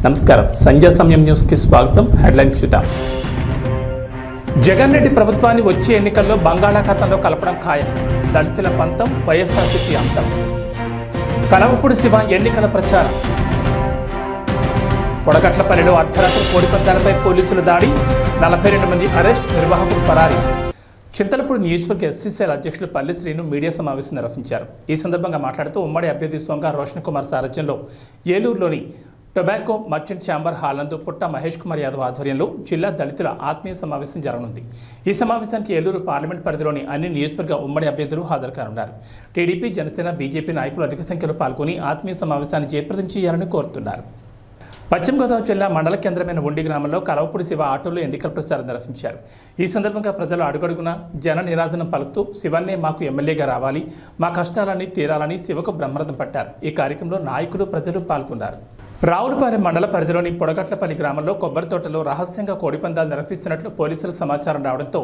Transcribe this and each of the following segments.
నమస్కారం సంజయ్ సమయం న్యూస్ కి స్వాగతం. హెడ్లైన్ చూద్దాం. జగన్ రెడ్డి ప్రభుత్వాన్ని వచ్చే ఎన్నికల్లో బంగాళాఖాతంలో కలపడం ఖాయం. దళితుల పంతం వైఎస్ఆర్సీపీ అంతం. కలవపూడి శివ ఎన్నికల ప్రచారం. పొడగట్లపల్లిలో అర్ధరాత్రి కోడిపందాలపై పోలీసుల దాడి, 42 మంది అరెస్ట్, నిర్వాహకులు పరారీ. చింతలపూడి నియోజకవర్గ ఎస్సీసీఎల్ అధ్యక్షులు పల్లి శ్రీను మీడియా సమావేశం నిర్వహించారు. ఈ సందర్భంగా మాట్లాడుతూ ఉమ్మడి అభ్యర్థి సొంగ రోషన్ కుమార్ సారథ్యంలో ఏలూరులోని టొబాకో మర్చెంట్ ఛాంబర్ హాల్ నందు పుట్ట మహేష్ కుమార్ యాదవ్ ఆధ్వర్యంలో జిల్లా దళితుల ఆత్మీయ సమావేశం జరగనుంది. ఈ సమావేశానికి ఏలూరు పార్లమెంట్ పరిధిలోని అన్ని నియోజకవర్గ ఉమ్మడి అభ్యర్థులు హాజరు కానున్నారు. టీడీపీ, జనసేన, బీజేపీ నాయకులు అధిక సంఖ్యలో పాల్గొని ఆత్మీయ సమావేశాన్ని జయప్రదం చేయాలని కోరుతున్నారు. పశ్చిమ గోదావరి జిల్లా మండల కేంద్రమైన ఉండి గ్రామంలో కలవపూడి శివ ఆటోలో ఎన్నికల ప్రచారం నిర్వహించారు. ఈ సందర్భంగా ప్రజలు అడుగడుగున జన నినాదనం పలుకుతూ శివన్నే మాకు ఎమ్మెల్యేగా రావాలి, మా కష్టాలన్నీ తీరాలని శివకు బ్రహ్మరథం పట్టారు. ఈ కార్యక్రమంలో నాయకులు, ప్రజలు పాల్గొన్నారు. రావులపాలెం మండల పరిధిలోని పొడగట్లపల్లి గ్రామంలో కొబ్బరి తోటలో రహస్యంగా కోడిపందాలు నిర్వహిస్తున్నట్లు పోలీసుల సమాచారం రావడంతో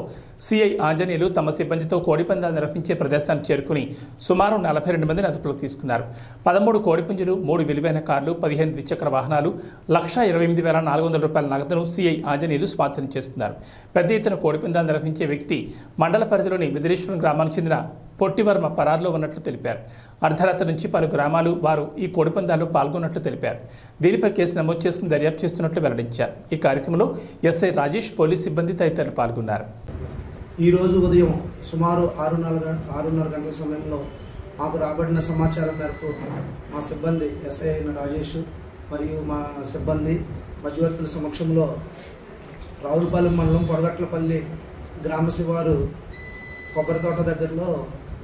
సిఐ ఆంజనేయులు తమ సిబ్బందితో కోడిపందాలు నిర్వహించే ప్రదేశానికి చేరుకుని సుమారు 42 మందిని అదుపులోకి తీసుకున్నారు. 13 కోడిపుంజులు, 3 విలువైన కార్లు, 15 ద్విచక్ర వాహనాలు, 1,28,400 రూపాయల నగదును సిఐ ఆంజనేయులు స్వాధీనం చేసుకున్నారు. పెద్ద ఎత్తున కోడిపందాలు నిర్వహించే వ్యక్తి మండల పరిధిలోని విదిరేశ్వరం గ్రామానికి చెందిన పొట్టివర్మ పరారులో ఉన్నట్లు తెలిపారు. అర్ధరాత్రి నుంచి పలు గ్రామాలు వారు ఈ కోడిపందాల్లో పాల్గొన్నట్లు తెలిపారు. దీనిపై కేసు నమోదు చేసుకుని దర్యాప్తు చేస్తున్నట్లు వెల్లడించారు. ఈ కార్యక్రమంలో ఎస్ఐ రాజేష్, పోలీస్ సిబ్బంది తదితరులు పాల్గొన్నారు. ఈరోజు ఉదయం సుమారు 6:30 గంటల సమయంలో మాకు రాబడిన సమాచారం మేరకు మా సిబ్బంది ఎస్ఐ అయిన రాజేష్ మరియు మా సిబ్బంది మధ్యవర్తుల సమక్షంలో రావులపాలెం మండలం పొడగట్లపల్లి గ్రామ శివారు కొబ్బరి తోట దగ్గరలో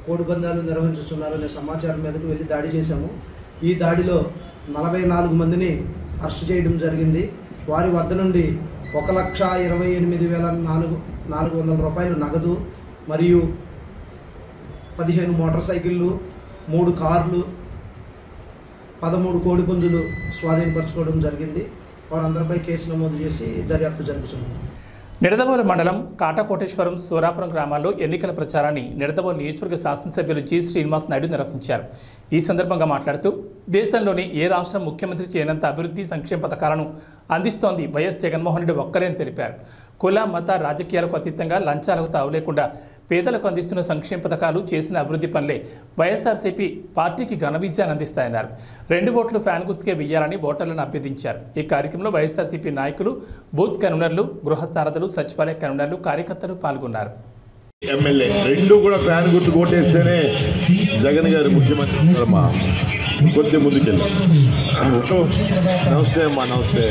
కోడిపందాలు నిర్వహించుతున్నారనే సమాచారం మీదకు వెళ్ళి దాడి చేశాము. ఈ దాడిలో 44 మందిని అరెస్ట్ చేయడం జరిగింది. వారి వద్ద నుండి 1,28,400 రూపాయలు నగదు మరియు 15 మోటార్ సైకిళ్ళు, 3 కార్లు, 13 కోడిపుంజులు స్వాధీనపరచుకోవడం జరిగింది. వారందరిపై కేసు నమోదు చేసి దర్యాప్తు జరుగుతుంది. నిడదవోలు మండలం కాటకోటేశ్వరం, సూరాపురం గ్రామాల్లో ఎన్నికల ప్రచారాన్ని నిడదవోలు నియోజకవర్గ శాసనసభ్యులు జి శ్రీనివాస్ నాయుడు నిర్వహించారు. ఈ సందర్భంగా మాట్లాడుతూ దేశంలోని ఏ రాష్ట్రం ముఖ్యమంత్రి చేయనంత అభివృద్ధి, సంక్షేమ పథకాలను అందిస్తోంది వైఎస్ జగన్మోహన్ రెడ్డి ఒక్కరే అని తెలిపారు. కుల, మత, రాజకీయాలకు అతీతంగా లంచాలకు తావు లేకుండా పేదలకు అందిస్తున్న సంక్షేమ పథకాలు, చేసిన అభివృద్ధి పనులే వైఎస్ఆర్సీపీ పార్టీకి ఘన విజయాన్ని అందిస్తాయన్నారు. 2 ఓట్లు ఫ్యాన్ గుర్తుకే వెయ్యాలని ఓటర్లను అభ్యర్థించారు. ఈ కార్యక్రమంలో వైఎస్ఆర్సీపీ నాయకులు, బూత్ కన్వీనర్లు, గృహ సారథులు, సచివాలయ కన్వీనర్లు, కార్యకర్తలు పాల్గొన్నారు. ఎమ్మెల్యే 2 కూడా ఫ్యాన్ గుర్తు కొట్టేస్తేనే జగన్ గారు ముఖ్యమంత్రి. అమ్మా కొద్ది ముందుకెళ్ళి నమస్తే అమ్మా, నమస్తే.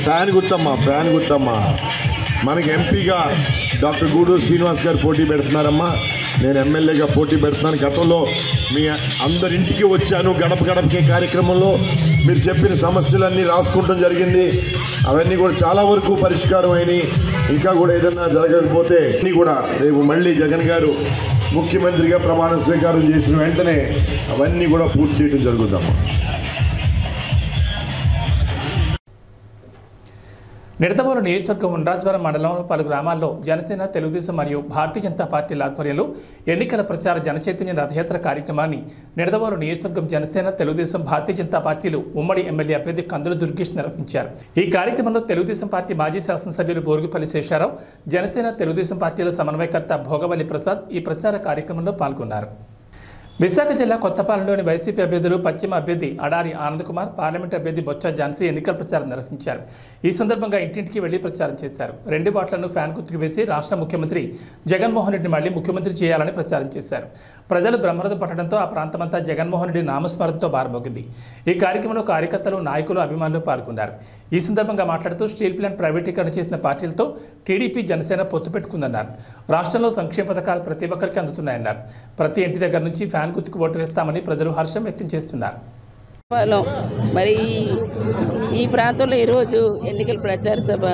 ఫ్యాన్ గుర్తమ్మా, ఫ్యాన్ గుర్తమ్మా. మనకి ఎంపీగా డాక్టర్ గూడూరు శ్రీనివాస్ గారు పోటీ పెడుతున్నారమ్మా. నేను ఎమ్మెల్యేగా పోటీ పెడుతున్నాను. గతంలో మీ అందరింటికి వచ్చాను. గడప గడపకే కార్యక్రమంలో మీరు చెప్పిన సమస్యలన్నీ రాసుకుంటం జరిగింది. అవన్నీ కూడా చాలా వరకు పరిష్కారం అయినాయి. ఇంకా కూడా ఏదన్నా జరగకపోతే అన్నీ కూడా రేపు మళ్ళీ జగన్ గారు ముఖ్యమంత్రిగా ప్రమాణ స్వీకారం చేసిన వెంటనే అవన్నీ కూడా పూర్తి చేయడం జరుగుతుందమ్మా. నిడదవోలు నియోజకవర్గం ఉండ్రాజవరం మండలంలో పలు గ్రామాల్లో జనసేన, తెలుగుదేశం మరియు భారతీయ జనతా పార్టీల ఆధ్వర్యంలో ఎన్నికల ప్రచార జనచైతన్య రథయాత్ర కార్యక్రమాన్ని నిడదవోలు నియోజకవర్గం జనసేన, తెలుగుదేశం, భారతీయ జనతా పార్టీలు ఉమ్మడి ఎమ్మెల్యే అభ్యర్థి కందుల దుర్గేష్ నిర్వహించారు. ఈ కార్యక్రమంలో తెలుగుదేశం పార్టీ మాజీ శాసనసభ్యులు బోరుగుపల్లి శేషారావు, జనసేన, తెలుగుదేశం పార్టీల సమన్వయకర్త భోగవల్లి ప్రసాద్ ఈ ప్రచార కార్యక్రమంలో పాల్గొన్నారు. విశాఖ జిల్లా కొత్తపాలెంలోని వైసీపీ అభ్యర్థులు పశ్చిమ అభ్యర్థి అడారి ఆనంద్ కుమార్, పార్లమెంట్ అభ్యర్థి బొత్స ఝాన్సీ ఎన్నికల ప్రచారం నిర్వహించారు. ఈ సందర్భంగా ఇంటింటికి వెళ్లి ప్రచారం చేశారు. 2 బాట్లను ఫ్యాన్ గుర్తుకు వేసి రాష్ట్ర ముఖ్యమంత్రి జగన్మోహన్ రెడ్డి మళ్లీ ముఖ్యమంత్రి చేయాలని ప్రచారం చేశారు. ప్రజలు బ్రహ్మరథం పట్టడంతో ఆ ప్రాంతమంతా జగన్మోహన్ రెడ్డి నామస్మరణతో బారమోగింది. ఈ కార్యక్రమంలో కార్యకర్తలు, నాయకులు, అభిమానులు పాల్గొన్నారు. ఈ సందర్భంగా మాట్లాడుతూ స్టీల్ ప్లాంట్ ప్రైవేటీకరణ చేసిన పార్టీలతో టీడీపీ, జనసేన పొత్తు పెట్టుకుందన్నారు. రాష్ట్రంలో సంక్షేమ పథకాలు ప్రతి ఒక్కరికి అందుతున్నాయన్నారు. ప్రతి ఇంటి దగ్గర నుంచి ఫ్యాన్ గుర్తుకు ఓటు వేస్తామని ప్రజలు హర్షం వ్యక్తం చేస్తున్నారు. మరి ఈ ప్రాంతంలో ఈరోజు ఎన్నికల ప్రచార సభ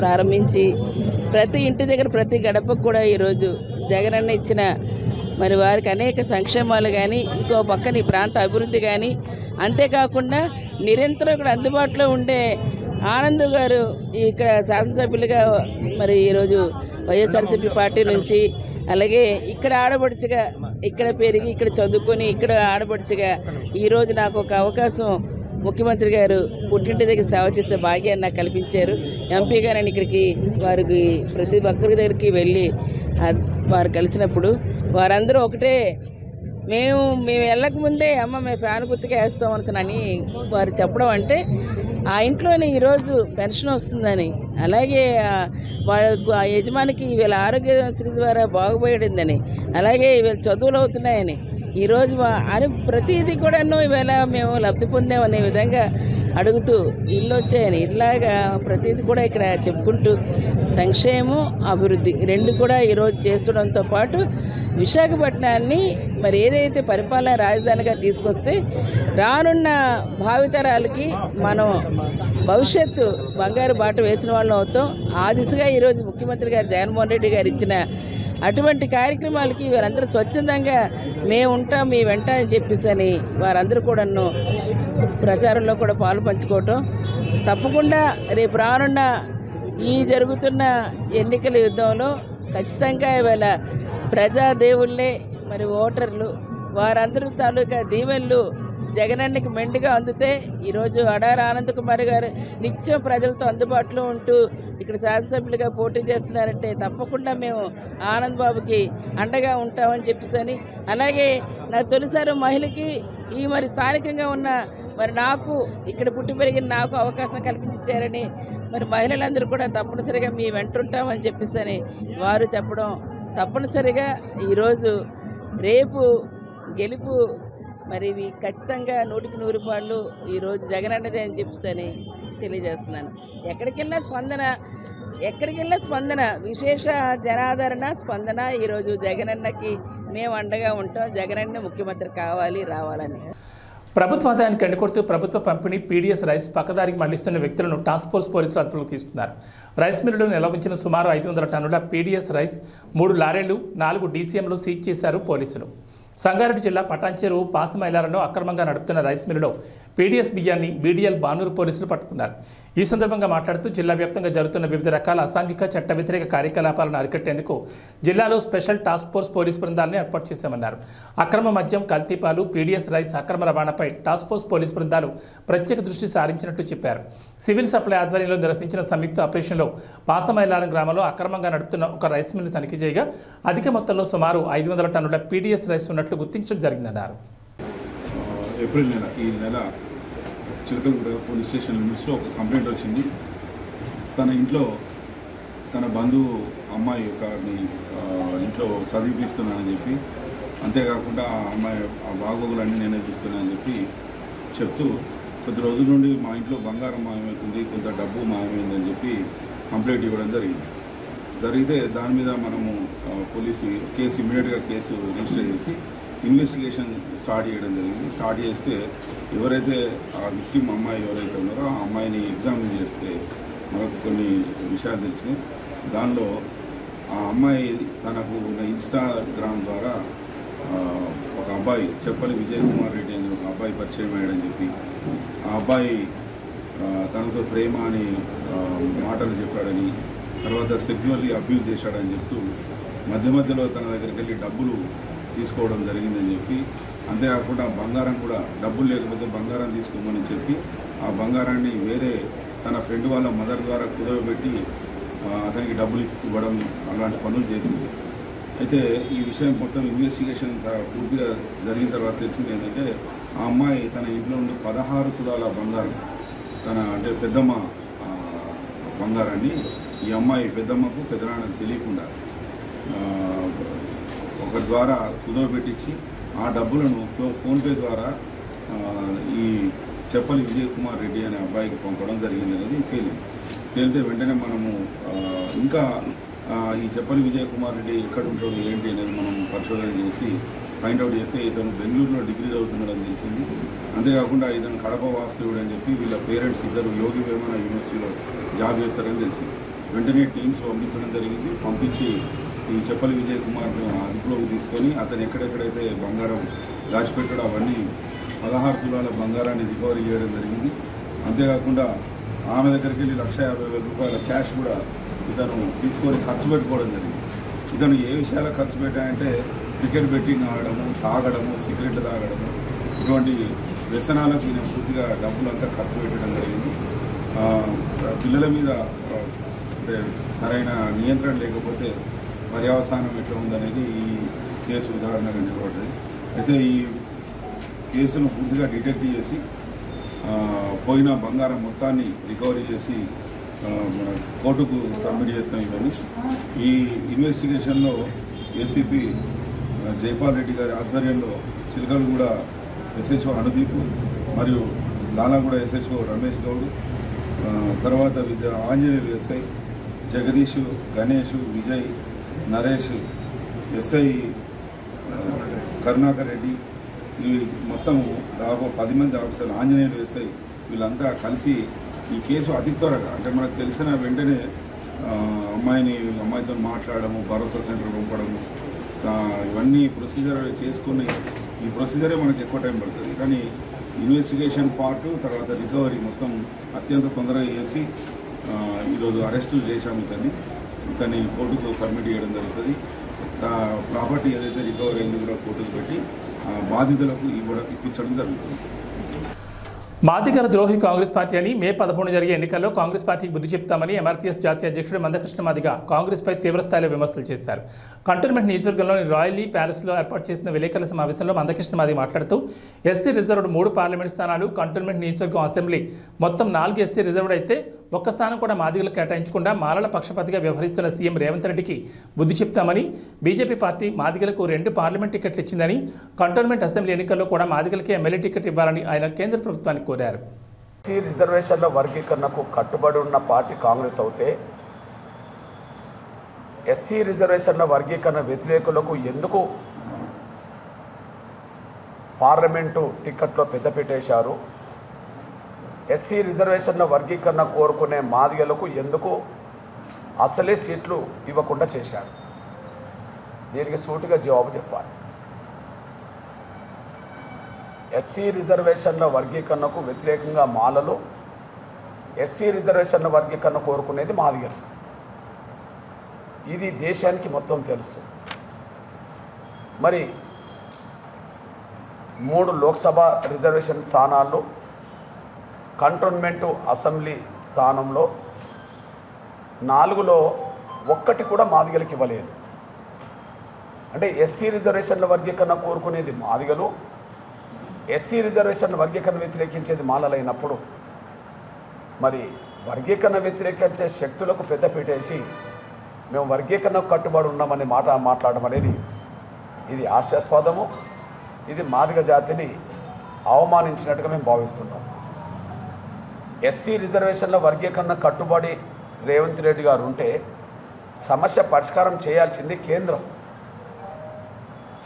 ప్రారంభించి ప్రతి ఇంటి దగ్గర, ప్రతి గడపకు కూడా ఈరోజు జగనన్న ఇచ్చిన మరి వారికి అనేక సంక్షేమాలు కానీ, ఇంకో పక్కన ఈ ప్రాంత అభివృద్ధి కానీ, అంతేకాకుండా నిరంతరం ఇక్కడ అందుబాటులో ఉండే ఆనంద్ గారు ఇక్కడ శాసనసభ్యులుగా మరి ఈరోజు వైఎస్ఆర్సీపీ పార్టీ నుంచి, అలాగే ఇక్కడ ఆడపడుచుగా ఇక్కడ పెరిగి ఇక్కడ చదువుకొని ఇక్కడ ఆడపడుచుగా ఈరోజు నాకు ఒక అవకాశం ముఖ్యమంత్రి గారు పుట్టింటి దగ్గర సేవ చేసే భాగ్యాన్ని నాకు కల్పించారు. ఎంపీగా నేను ఇక్కడికి వారికి ప్రతి ఒక్కరి దగ్గరికి వెళ్ళి వారు కలిసినప్పుడు వారందరూ ఒకటే మేము వెళ్ళకముందే అమ్మ మేము ఫ్యాన్ గుర్తుగా వేస్తామని వారు చెప్పడం అంటే ఆ ఇంట్లోనే ఈరోజు పెన్షన్ వస్తుందని, అలాగే వాళ్ళకు ఆ యజమానికి వీళ్ళ ఆరోగ్యశ్రీ ద్వారా బాగుపడిందని, అలాగే వీళ్ళ చదువులు అవుతున్నాయని ఈరోజు అని ప్రతిదీ కూడాను ఈవేళ మేము లబ్ధి పొందామనే విధంగా అడుగుతూ ఇల్లు వచ్చాయని ఇట్లాగా ప్రతిదీ కూడా ఇక్కడ చెప్పుకుంటూ సంక్షేమం అభివృద్ధి రెండు కూడా ఈరోజు చేస్తుండడంతో పాటు విశాఖపట్నాన్ని మరి ఏదైతే పరిపాలన రాజధానిగా తీసుకొస్తే రానున్న భావితరాలకి మనం భవిష్యత్తు బంగారు బాట వేసిన వాళ్ళం అవుతాం. ఆ దిశగా ఈరోజు ముఖ్యమంత్రి గారు జగన్మోహన్ రెడ్డి గారు ఇచ్చిన అటువంటి కార్యక్రమాలకి వీరందరూ స్వచ్ఛందంగా మేము ఉంటాం మీ వెంట అని చెప్పేసి వారందరూ కూడాను ప్రచారంలో కూడా పాలు పంచుకోవటం తప్పకుండా రేపు రానున్న ఈ జరుగుతున్న ఎన్నికల యుద్ధంలో ఖచ్చితంగా ఇవాళ ప్రజాదేవుళ్ళే మరి ఓటర్లు వారందరూ తాలూకా దీవెనలు జగనన్నకి మెండుగా అందుతే ఈరోజు అడారి ఆనంద్ కుమార్ గారు నిత్యం ప్రజలతో అందుబాటులో ఉంటూ ఇక్కడ శాసనసభ్యులుగా పోటీ చేస్తున్నారంటే తప్పకుండా మేము ఆనంద్ బాబుకి అండగా ఉంటామని చెప్పేసి అలాగే నా తొలిసారి మహిళకి ఈ మరి స్థానికంగా ఉన్న మరి నాకు ఇక్కడ పుట్టి పెరిగిన నాకు అవకాశం కల్పించారని మరి మహిళలందరూ కూడా తప్పనిసరిగా మీ వెంటుంటామని చెప్పేసి వారు చెప్పడం తప్పనిసరిగా ఈరోజు రేపు గెలుపు మరి ఖచ్చితంగా 100కి 100 పాళ్ళు ఈరోజు జగనన్నదే అని చెప్పేసి తెలియజేస్తున్నాను. ఎక్కడికి వెళ్ళినా స్పందన విశేష జనాదరణ స్పందన ఈరోజు జగనన్నకి మేము అండగా ఉంటాం. జగనన్న ముఖ్యమంత్రి కావాలి రావాలని ప్రభుత్వ ఆదాయానికి ఎండకొడుతూ ప్రభుత్వ పంపిణీ పీడీఎస్ రైస్ పక్కదారికి మళ్లిస్తున్న వ్యక్తులను టాస్క్ ఫోర్స్ పోలీసులు అదుపులోకి తీసుకున్నారు. రైస్ మిల్లులో నిల్వ ఉంచిన సుమారు 500 టన్నుల పీడీఎస్ రైస్ 3 లారీలు 4 డీసీఎంలు సీజ్ చేశారు పోలీసులు. సంగారెడ్డి జిల్లా పటాన్చెరు పాసమైలాలలో అక్రమంగా నడుపుతున్న రైస్ మిల్లులో పీడీఎస్ బియ్యాన్ని బీడీఎల్ బానూరు పోలీసులు పట్టుకున్నారు. ఈ సందర్భంగా మాట్లాడుతూ జిల్లా వ్యాప్తంగా జరుగుతున్న వివిధ రకాల అసాంఘిక చట్ట వ్యతిరేక కార్యకలాపాలను అరికట్టేందుకు జిల్లాలో స్పెషల్ టాస్క్ ఫోర్స్ పోలీసు బృందాలను ఏర్పాటు చేశామన్నారు. అక్రమ మద్యం, కల్తీపాలు, పీడీఎస్ రైస్ అక్రమ రవాణాపై టాస్క్ ఫోర్స్ పోలీసు బృందాలు ప్రత్యేక దృష్టి సారించినట్లు చెప్పారు. సివిల్ సప్లై ఆధ్వర్యంలో నిర్వహించిన సంయుక్త ఆపరేషన్లో పాసమైలారం గ్రామంలో అక్రమంగా నడుపుతున్న ఒక రైస్ మిల్లు తనిఖీ చేయగా అధిక మొత్తంలో సుమారు 500 టన్నుల పీడీఎస్ రైస్ ఉన్నట్లు గుర్తించడం జరిగిందన్నారు. ఏప్రిల్ నెల ఈ నెల చిలకలగూడ పోలీస్ స్టేషన్ లిమిట్స్లో ఒక కంప్లైంట్ వచ్చింది. తన ఇంట్లో తన బంధువు అమ్మాయి ఒకరిని ఇంట్లో చదివిపిస్తున్నానని చెప్పి, అంతేకాకుండా ఆ అమ్మాయి ఆ బాగోగులన్నీ నేనే చూస్తున్నానని చెప్పి చెప్తూ కొద్ది రోజుల నుండి మా ఇంట్లో బంగారం మాయమవుతుంది, కొంత డబ్బు మాయమైందని చెప్పి కంప్లైంట్ ఇవ్వడం జరిగితే దాని మీద మనము పోలీసు ఇమీడియట్గా కేసు రిజిస్టర్ చేసి ఇన్వెస్టిగేషన్ స్టార్ట్ చేయడం జరిగింది. స్టార్ట్ చేస్తే ఎవరైతే ఆ విక్టిమ్ అమ్మాయి ఎవరైతే ఉన్నారో ఆ అమ్మాయిని ఎగ్జామిన్ చేస్తే మనకు కొన్ని విషయాలు తెలిసినాయి. దానిలో ఆ అమ్మాయి తనకు ఉన్న ఇన్స్టాగ్రామ్ ద్వారా ఒక అబ్బాయి చెప్పలి విజయ్ కుమార్ రెడ్డి అని ఒక అబ్బాయి పరిచయం అయ్యాడని చెప్పి, ఆ అబ్బాయి తనతో ప్రేమ అని మాటలు చెప్పాడని, తర్వాత సెక్సువల్లీ అబ్యూజ్ చేశాడని చెప్తూ మధ్యలో తన దగ్గరికి వెళ్ళి డబ్బులు తీసుకోవడం జరిగిందని చెప్పి, అంతేకాకుండా బంగారం కూడా డబ్బులు లేకపోతే బంగారం తీసుకోమని చెప్పి ఆ బంగారాన్ని వేరే తన ఫ్రెండ్ వాళ్ళ మదర్ ద్వారా కుదవబెట్టి అతనికి డబ్బులు ఇవ్వడం అలాంటి పనులు చేసింది. అయితే ఈ విషయం మొత్తం ఇన్వెస్టిగేషన్ పూర్తిగా జరిగిన తర్వాత తెలిసింది ఏంటంటే ఆ అమ్మాయి తన ఇంట్లో ఉండే 16 తులాల బంగారం అంటే పెద్దమ్మ బంగారాన్ని ఈ అమ్మాయి పెద్దమ్మకు పెద్దనాన్నకు తెలియకుండా ఒక ద్వారా కుదవబెట్టించి ఆ డబ్బులను ఫోన్పే ద్వారా ఈ చెప్పలి విజయ్ కుమార్ రెడ్డి అనే అబ్బాయికి పంపడం జరిగింది అనేది తేలితే వెంటనే మనము ఇంకా ఈ చెప్పలి విజయ్ కుమార్ రెడ్డి ఎక్కడ ఉంటాడు ఏంటి అనేది మనం పరిశోధన చేసి ఫైండ్అవుట్ చేస్తే ఇతను బెంగళూరులో డిగ్రీ చదువుతున్నాడని తెలిసింది. అంతేకాకుండా ఇతను కడప వాస్తవుడు అని చెప్పి వీళ్ళ పేరెంట్స్ ఇద్దరు యోగి వేమన యూనివర్సిటీలో జాబ్ చేస్తారని తెలిసింది. వెంటనే టీమ్స్ పంపించడం జరిగింది. పంపించి ఈ చెప్పలి విజయ్ కుమార్ను అదుపులోకి తీసుకొని అతను ఎక్కడెక్కడైతే బంగారం దాచిపెట్టాడో అవన్నీ 16 తులాల బంగారాన్ని రికవరీ చేయడం జరిగింది. అంతేకాకుండా ఆమె దగ్గరికి వెళ్ళి 1,50,000 రూపాయల క్యాష్ కూడా ఇతను తీసుకొని ఖర్చు పెట్టుకోవడం జరిగింది. ఇతను ఏ విషయాల్లో ఖర్చు పెట్టాయంటే క్రికెట్ బెట్టింగ్ ఆడము, తాగడము, సిగరెట్లు తాగడము, ఇటువంటి వ్యసనాలకు ఈయన పూర్తిగా డబ్బులంతా ఖర్చు పెట్టడం జరిగింది. పిల్లల మీద అంటే సరైన నియంత్రణ లేకపోతే పర్యవసానం ఎట్లా ఉందనేది ఈ కేసు ఉదాహరణగా నిలబడ్డది. అయితే ఈ కేసును పూర్తిగా డిటెక్ట్ చేసి పోయిన బంగారం మొత్తాన్ని రికవరీ చేసి మన కోర్టుకు సబ్మిట్ చేస్తాం. ఇవన్నీ ఈ ఇన్వెస్టిగేషన్లో ఏసీపీ జైపాల్ రెడ్డి గారి ఆధ్వర్యంలో చిలకలగూడ ఎస్హెచ్ఓ అనుదీప్ మరియు లాలాగూడ ఎస్హెచ్ఓ రమేష్ గౌడ్, తర్వాత ఆంజనేయులు ఎస్ఐ జగదీష్, గణేష్, విజయ్, నరేష్, ఎస్ఐ కరుణాకర్ రెడ్డి, ఇవి మొత్తం దాదాపు 10 మంది ఆఫీసర్లు, ఆంజనేయులు ఎస్ఐ, వీళ్ళంతా కలిసి ఈ కేసు అతి త్వరగా అంటే మనకు తెలిసిన వెంటనే అమ్మాయితో మాట్లాడము, భరోసా సెంటర్ పంపడము, ఇవన్నీ ప్రొసీజర్ చేసుకుని ఈ ప్రొసీజరే మనకు ఎక్కువ టైం పడుతుంది. కానీ ఇన్వెస్టిగేషన్ పార్ట్ తర్వాత రికవరీ మొత్తం అత్యంత తొందరగా చేసి ఈరోజు అరెస్టులు చేశాము. ఇతన్ని కోర్టుకు సబ్మిట్ చేయడం జరుగుతుంది. ప్రాపర్టీ ఏదైతే రికవరీ అయింది కూడా కోర్టుకు పెట్టి బాధితులకు ఇప్పించడం జరుగుతుంది. మాదిగల ద్రోహి కాంగ్రెస్ పార్టీ అని మే 11 జరిగే ఎన్నికల్లో కాంగ్రెస్ పార్టీకి బుద్ధి చెప్తామని ఎంఆర్పీఎస్ జాతీయ అధ్యక్షుడు మందకృష్ణ మాదిగ కాంగ్రెస్పై తీవ్రస్థాయిలో విమర్శలు చేశారు. కంటోన్మెంట్ నియోజకవర్గంలోని రాయలీ ప్యాలెస్లో ఏర్పాటు చేసిన విలేకరుల సమావేశంలో మందకృష్ణ మాదిగ మాట్లాడుతూ ఎస్సీ రిజర్వ్డ్ 3 పార్లమెంట్ స్థానాలు, కంటోన్మెంట్ నియోజకవర్గం అసెంబ్లీ మొత్తం 4 ఎస్సీ రిజర్వ్డ్ అయితే ఒక్క స్థానం కూడా మాదిగలు కేటాయించకుండా మాలల పక్షపాతిగా వ్యవహరిస్తున్న సీఎం రేవంత్ రెడ్డికి బుద్ధి చెప్తామని, బీజేపీ పార్టీ మాదిగలకు 2 పార్లమెంట్ టికెట్లు ఇచ్చిందని, కంటోన్మెంట్ అసెంబ్లీ ఎన్నికల్లో కూడా మాదిగలకి ఎమ్మెల్యే టికెట్ ఇవ్వాలని ఆయన కేంద్ర ప్రభుత్వానికి కోరారు. ఎస్సీ రిజర్వేషన్ల వర్గీకరణకు కట్టుబడి ఉన్న పార్టీ కాంగ్రెస్ అయితే ఎస్సీ రిజర్వేషన్ల వర్గీకరణ వ్యతిరేకులకు ఎందుకు పార్లమెంటు టికెట్లో పెద్దపీట వేశారు? ఎస్సీ రిజర్వేషన్ల వర్గీకరణ కోరుకునే మాదిగలకు ఎందుకు అసలే సీట్లు ఇవ్వకుండా చేశారు? దీనికి సూటిగా జవాబు చెప్పాలి. ఎస్సీ రిజర్వేషన్ల వర్గీకరణకు వ్యతిరేకంగా మాలలు, ఎస్సీ రిజర్వేషన్ల వర్గీకరణ కోరుకునేది మాదిగలు. ఇది దేశానికి మొత్తం తెలుసు. మరి 3 లోక్సభ రిజర్వేషన్ స్థానాల్లో, కంటోన్మెంటు అసెంబ్లీ స్థానంలో 4లో 1 కూడా మాదిగలకు ఇవ్వలేదు. అంటే ఎస్సీ రిజర్వేషన్ల వర్గీకరణ కోరుకునేది మాదిగలు, ఎస్సీ రిజర్వేషన్ల వర్గీకరణ వ్యతిరేకించేది మాలలైనప్పుడు మరి వర్గీకరణ వ్యతిరేకించే శక్తులకు పెద్దపీట వేసి మేము వర్గీకరణకు కట్టుబడి ఉన్నామని మాట్లాడడం అనేది ఇది హాస్యాస్పదము. ఇది మాదిగ జాతిని అవమానించినట్టుగా మేము భావిస్తున్నాం. ఎస్సీ రిజర్వేషన్ల వర్గీకరణ కట్టుబడి రేవంత్ రెడ్డి గారు ఉంటే సమస్య పరిష్కారం చేయాల్సింది కేంద్రం.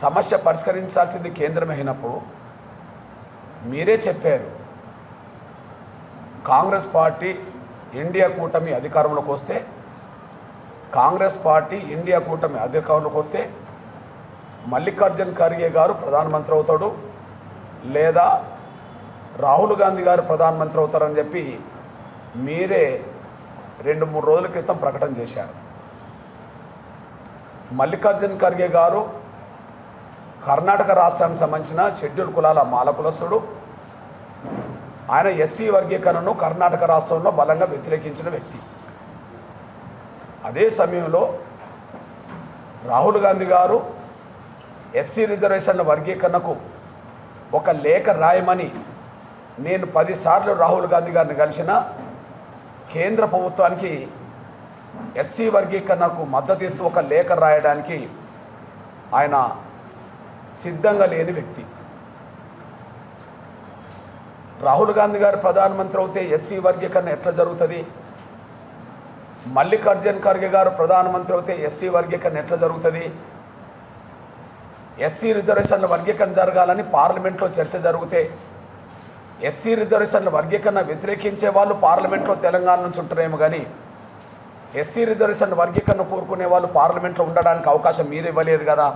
సమస్య పరిష్కరించాల్సింది కేంద్రమే అయినప్పుడు మీరే చెప్పారు కాంగ్రెస్ పార్టీ ఇండియా కూటమి అధికారంలోకి వస్తే, కాంగ్రెస్ పార్టీ ఇండియా కూటమి అధికారంలోకి వస్తే మల్లికార్జున్ ఖర్గే గారు ప్రధానమంత్రి అవుతాడు లేదా రాహుల్ గాంధీ గారు ప్రధానమంత్రి అవుతారని చెప్పి మీరే 2-3 రోజుల క్రితం ప్రకటన చేశారు. మల్లికార్జున్ ఖర్గే గారు కర్ణాటక రాష్ట్రానికి సంబంధించిన షెడ్యూల్ కులాల మాల కులస్తుడు. ఆయన ఎస్సీ వర్గీకరణను కర్ణాటక రాష్ట్రంలో బలంగా వ్యతిరేకించిన వ్యక్తి. అదే సమయంలో రాహుల్ గాంధీ గారు ఎస్సీ రిజర్వేషన్ల వర్గీకరణకు ఒక లేఖ రాయమని నేను 10 సార్లు రాహుల్ గాంధీ గారిని కలిసిన కేంద్ర ప్రభుత్వానికి ఎస్సీ వర్గీకరణకు మద్దతు ఇస్తూ ఒక లేఖ రాయడానికి ఆయన సిద్ధంగా లేని వ్యక్తి. రాహుల్ గాంధీ గారు ప్రధానమంత్రి అవుతే ఎస్సీ వర్గీకరణ ఎట్లా జరుగుతుంది? మల్లికార్జున్ ఖర్గే గారు ప్రధానమంత్రి అవుతే ఎస్సీ వర్గీకరణ ఎట్లా జరుగుతుంది? ఎస్సీ రిజర్వేషన్ల వర్గీకరణ జరగాలని పార్లమెంట్లో చర్చ జరిగితే ఎస్సీ రిజర్వేషన్ల వర్గీకరణ వ్యతిరేకించే వాళ్ళు పార్లమెంట్లో తెలంగాణ నుంచి ఉంటారేమో కానీ ఎస్సీ రిజర్వేషన్ల వర్గీకరణ కోరుకునే వాళ్ళు పార్లమెంట్లో ఉండడానికి అవకాశం మీరు ఇవ్వలేదు కదా.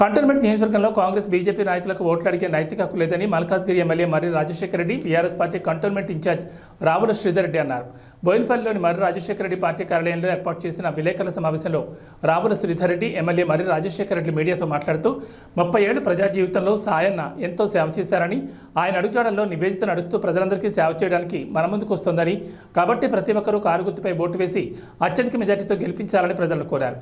కంటోన్మెంట్ నియోజకవర్గంలో కాంగ్రెస్ బీజేపీ నాయకులకు ఓట్లు అడిగే నైతిక హక్కు లేదని Malkajgiri MLA Marri Rajasekhara Reddy BRS party cantonment in-charge Ravula Sridhar Reddy అన్నారు. బోయినపల్లిలోని మర్రి రాజశేఖర రెడ్డి పార్టీ కార్యాలయంలో ఏర్పాటు చేసిన విలేకరుల సమావేశంలో రావుల శ్రీధర్ రెడ్డి ఎమ్మెల్యే మర్రి రాజశేఖర రెడ్డి మీడియాతో మాట్లాడుతూ 30 ఏళ్ల ప్రజా జీవితంలో సాయన్న ఎంతో సేవ చేశారని, ఆయన అడుగుజాడల్లో నివేదిత నడుస్తూ ప్రజలందరికీ సేవ చేయడానికి మన ముందుకు వస్తోందని, కాబట్టి ప్రతి ఒక్కరూ కారు గుర్తుపై ఓటు వేసి అత్యధిక మెజార్టీతో గెలిపించాలని ప్రజలను కోరారు.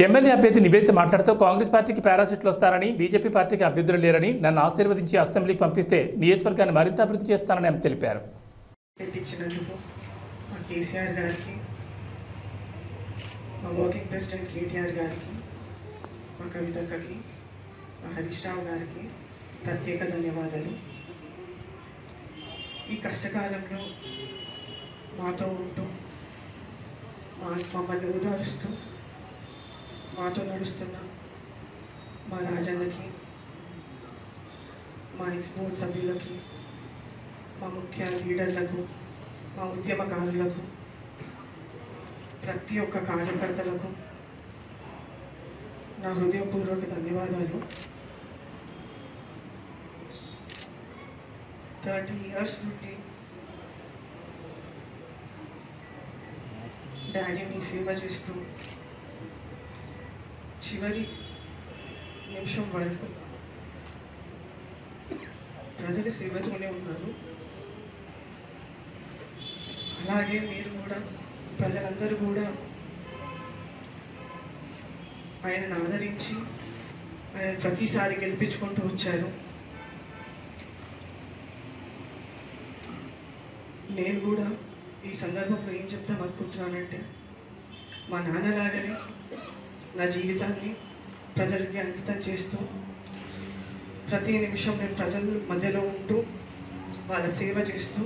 ఎమ్మెల్యే అభ్యర్థి నివేదిత మాట్లాడుతూ కాంగ్రెస్ పార్టీకి పారాసిట్లు వస్తారని, బీజేపీ పార్టీకి అభ్యర్థులు లేరని, నన్ను ఆశీర్వదించి అసెంబ్లీకి పంపిస్తే నియోజకవర్గాన్ని మరింత అభివృద్ధి చేస్తానని ఆమె తెలిపారు. పెట్టించినందుకు మా కేసీఆర్ గారికి, మా వర్కింగ్ ప్రెసిడెంట్ కేటీఆర్ గారికి, మా కవితక్కకి, మా హరీష్ రావు గారికి ప్రత్యేక ధన్యవాదాలు. ఈ కష్టకాలంలో మాతో ఉంటూ మమ్మల్ని ఓదారుస్తూ మాతో నడుస్తున్న మా రాజన్నకి, మా ఎక్స్పోర్ట్ సభ్యులకి, మా ముఖ్య లీడర్లకు, మా ఉద్యమకారులకు, ప్రతి ఒక్క కార్యకర్తలకు నా హృదయపూర్వక ధన్యవాదాలు. 30 years నుండి డాడీని సేవ చేస్తూ చివరి నిమిషం వరకు ప్రజల సేవతోనే ఉన్నారు. అలాగే మీరు కూడా, ప్రజలందరూ కూడా ఆయనను ఆదరించి ఆయన ప్రతిసారి గెలిపించుకుంటూ వచ్చారు. నేను కూడా ఈ సందర్భంలో ఏం చెప్తాం అనుకుంటున్నానంటే, మా నాన్నలాగానే నా జీవితాన్ని ప్రజలకి అంకితం చేస్తూ ప్రతి నిమిషం నేను ప్రజల మధ్యలో ఉంటూ వాళ్ళ సేవ చేస్తూ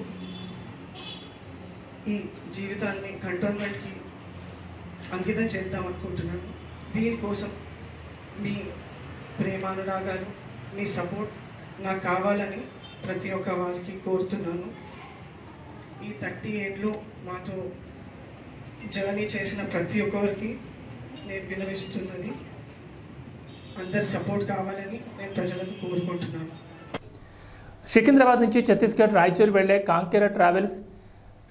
ఈ జీవితాన్ని కంటోన్మెంట్కి అంకితం చేద్దాం అనుకుంటున్నాను. దీనికోసం మీ ప్రేమానురాగాలు, మీ సపోర్ట్ నాకు కావాలని ప్రతి ఒక్క వారికి కోరుతున్నాను. ఈ 30 ఏళ్ళు మాతో జర్నీ చేసిన ప్రతి ఒక్కరికి నేను వినవిస్తున్నది, అందరి సపోర్ట్ కావాలని నేను ప్రజలకు కోరుకుంటున్నాను. సికింద్రాబాద్ నుంచి ఛత్తీస్గఢ్ రాయచూరు వెళ్లే కాంకేర ట్రావెల్స్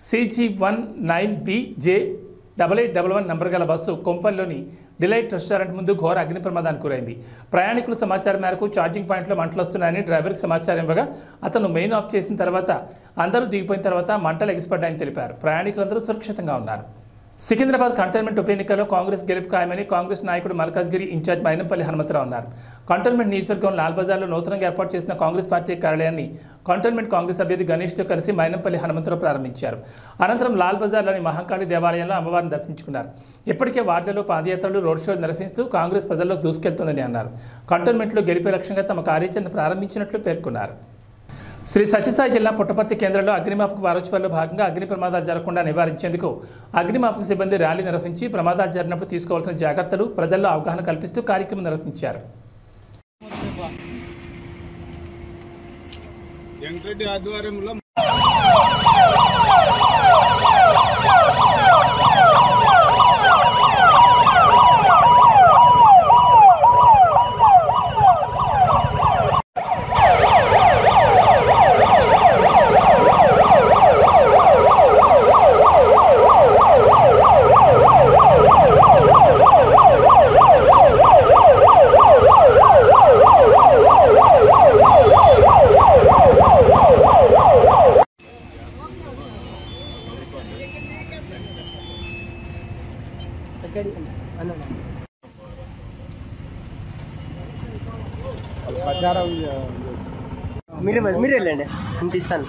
CG19BJ8811 నంబర్ గల బస్సు కొంపల్లిలోని డిలైట్ రెస్టారెంట్ ముందు ఘోర అగ్ని ప్రమాదానికి గురైంది. ప్రయాణికుల సమాచారం మేరకు ఛార్జింగ్ పాయింట్లో మంటలు వస్తున్నాయని డ్రైవర్కి సమాచారం ఇవ్వగా అతను మెయిన్ ఆఫ్ చేసిన తర్వాత అందరూ దిగిపోయిన తర్వాత మంటలు ఎగిసిపడ్డాయని తెలిపారు. ప్రయాణికులందరూ సురక్షితంగా ఉన్నారు. సికింద్రాబాద్ కంటోన్మెంట్ ఉప ఎన్నికల్లో కాంగ్రెస్ గెలుపు ఖాయమని కాంగ్రెస్ నాయకుడు మల్కాజ్గిరి ఇన్ఛార్జ్ మైనంపల్లి హనుమంతరావు అన్నారు. కంటోన్మెంట్ నియోజకవర్గం లాల్ బజార్లో నూతనంగా ఏర్పాటు చేసిన కాంగ్రెస్ పార్టీ కార్యాలయాన్ని కంటోన్మెంట్ కాంగ్రెస్ అభ్యర్థి గణేష్తో కలిసి మైనంపల్లి హనుమంతరావు ప్రారంభించారు. అనంతరం లాల్ బజార్లోని మహంకాళి దేవాలయంలో అమ్మవారిని దర్శించుకున్నారు. ఇప్పటికే వార్డులలో పాదయాత్రలు, రోడ్ షోలు నిర్వహిస్తూ కాంగ్రెస్ ప్రజల్లోకి దూసుకెళ్తోందని అన్నారు. కంటోన్మెంట్లో గెలిపే లక్ష్యంగా తమ కార్యాచరణ ప్రారంభించినట్లు పేర్కొన్నారు. శ్రీ సత్యసాయి జిల్లా పుట్టపర్తి కేంద్రంలో అగ్నిమాపక వారోత్సవాల్లో భాగంగా అగ్ని ప్రమాదాలు జరగకుండా నివారించేందుకు అగ్నిమాపక సిబ్బంది ర్యాలీ నిర్వహించి ప్రమాదాలు జరిగినప్పుడు తీసుకోవాల్సిన జాగ్రత్తలు ప్రజల్లో అవగాహన కల్పిస్తూ కార్యక్రమం నిర్వహించారు. మీరు వెళ్ళండి, నేను తీస్తాను.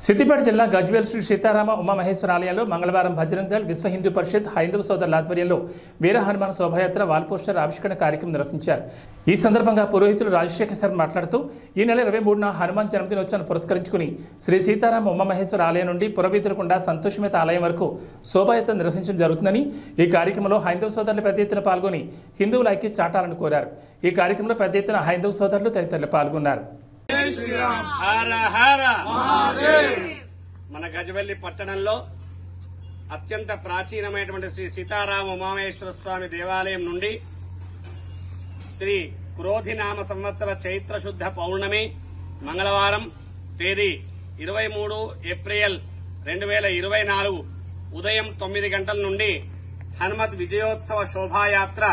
సిద్దిపేట జిల్లా గజ్వేల్ శ్రీ సీతారామ ఉమామహేశ్వర ఆలయంలో మంగళవారం బజరంగ్ దళ్ విశ్వ హిందూ పరిషత్ హైందవ సోదరుల ఆధ్వర్యంలో వీర హనుమాన్ శోభాయాత్ర వాల్ పోస్టర్ ఆవిష్కరణ కార్యక్రమం నిర్వహించారు. ఈ సందర్భంగా పురోహితులు రాజశేఖర్ శర్మ మాట్లాడుతూ ఈ నెల 23న హనుమాన్ జన్మదినోత్సవాన్ని పురస్కరించుకుని శ్రీ సీతారామ ఉమామహేశ్వర ఆలయం నుండి పురవీధులకుండ సంతోషమేత ఆలయం వరకు శోభాయాత్ర నిర్వహించడం జరుగుతుందని, ఈ కార్యక్రమంలో హైందవ సోదరులు పెద్ద ఎత్తున పాల్గొని హిందువుల ఐక్యత చాటాలని కోరారు. ఈ కార్యక్రమంలో పెద్ద ఎత్తున హైందవ సోదరులు తదితరులు పాల్గొన్నారు. మన గజవెల్లి పట్టణంలో అత్యంత ప్రాచీనమైనటువంటి శ్రీ సీతారామ ఉమామహేశ్వర స్వామి దేవాలయం నుండి శ్రీ క్రోధినామ సంవత్సర చైత్ర శుద్ధ పౌర్ణమి మంగళవారం తేదీ 23 ఏప్రిల్ 2024 ఉదయం 9 గంటల నుండి హనుమత్ విజయోత్సవ శోభాయాత్ర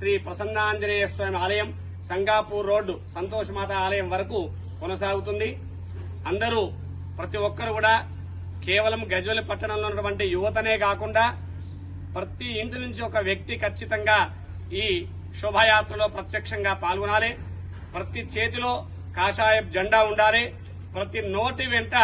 శ్రీ ప్రసన్నాంజనేయ స్వామి ఆలయం సంగాపూర్ రోడ్డు సంతోషమాత ఆలయం వరకు కొనసాగుతుంది. అందరూ ప్రతి ఒక్కరు కూడా కేవలం గజ్వేల్ పట్టణంలో ఉన్నటువంటి యువతనే కాకుండా ప్రతి ఇంటి నుంచి ఒక వ్యక్తి ఖచ్చితంగా ఈ శోభాయాత్రలో ప్రత్యక్షంగా పాల్గొనాలి. ప్రతి చేతిలో కాషాయ జెండా ఉండాలి. ప్రతి నోటి వెంట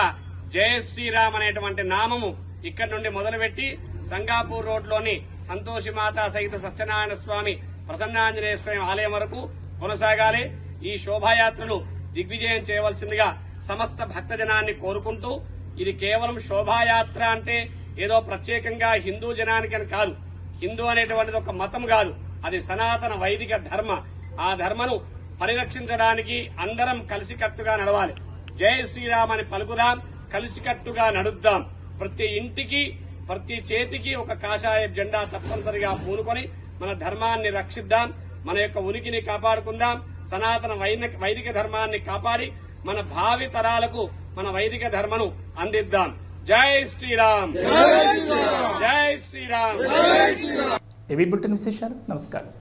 జయ శ్రీరామ్ అనేటువంటి నామము ఇక్కడి నుండి మొదలుపెట్టి సంగాపూర్ రోడ్లోని సంతోషిమాత సహిత సత్యనారాయణ స్వామి ప్రసన్నాంజనేయ స్వామి ఆలయం వరకు కొనసాగాలి. ఈ శోభాయాత్రలు దిగ్విజయం చేయవలసిందిగా సమస్త భక్తజనాన్ని కోరుకుంటూ, ఇది కేవలం శోభాయాత్ర అంటే ఏదో ప్రత్యేకంగా హిందూ జనానికని కాదు. హిందూ అనేటువంటిది ఒక మతం కాదు, అది సనాతన వైదిక ధర్మ. ఆ ధర్మను పరిరక్షించడానికి అందరం కలిసికట్టుగా నడవాలి. జై శ్రీరామ్ అని పలుకుదాం, కలిసికట్టుగా నడుద్దాం. ప్రతి ఇంటికి ప్రతి చేతికి ఒక కాషాయ జెండా తప్పనిసరిగా పూనుకొని మన ధర్మాన్ని రక్షిద్దాం, మన యొక్క ఉనికిని కాపాడుకుందాం. సనాతన వైదిక ధర్మాన్ని కాపాడి మన భావి తరాలకు మన వైదిక ధర్మను అందిద్దాం. జై శ్రీరామ్, జై శ్రీరామ్. ఏబీ బులెటిన్ విశేషాలు. నమస్కారం.